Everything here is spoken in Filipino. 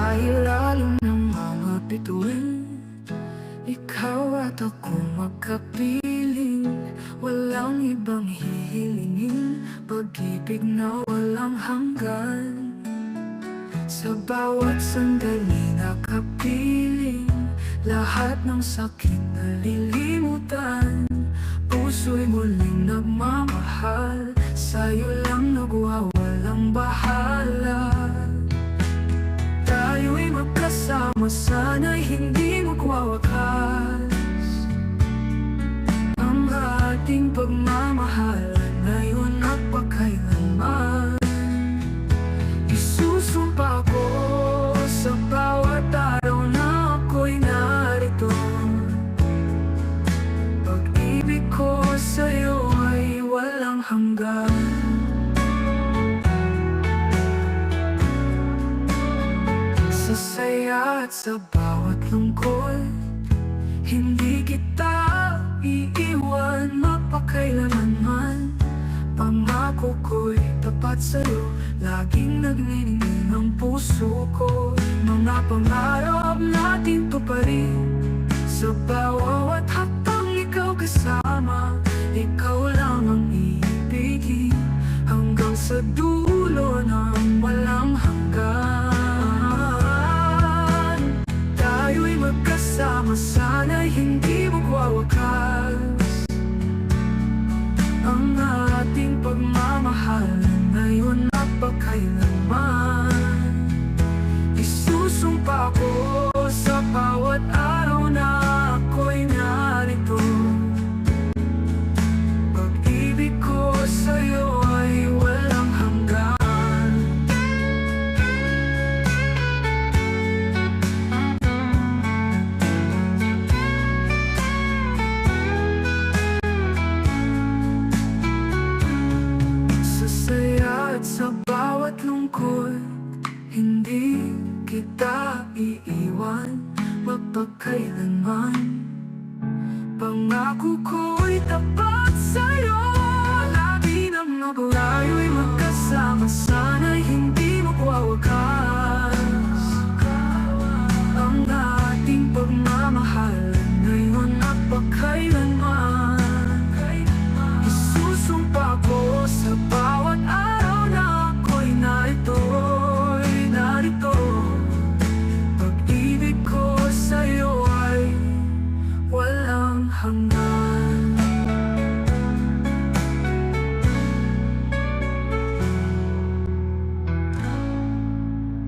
Dahil lalo ng mga bituin, ikaw at ako magkapiling. Walang ibang hihilingin, pag-ibig na walang hanggan. Sa bawat sandali nakapiling, lahat ng sakit nalilimutan. Puso'y muling nagmamahal, sa'yo lang nagwawalang bahala. Tayo'y magkasama, sana'y hindi magwawakas. Ang ating pagmamahal ngayon at pagkailanman. Isusumpa ko sa bawat araw na ako'y narito. Pag-ibig ko sa'yo ay walang hanggan. Sa saya at sa bawat lungkot, hindi kita iiwan mapakailanman. Pangako ko'y tapat sa'yo, laging nagniningning ang puso ko. Mga pangarap natin tuparin, sa bawat hakbang ikaw kasama. Ikaw lang ang iibigin, hanggang sa dulo ng walang hanggan. Tayo'y magkasama, sana'y hindi magwawakas. Ang ating pagmamahal ngayon at pagkailanman. Isusumpa ko sa bawat araw na ako'y narito. Pag-ibig ko sa'yo ay walang hanggan. Sa saya at sa bawat lungkot, hindi kita iiwan mapagkailanman. Pangako ko'y tapat sa'yo.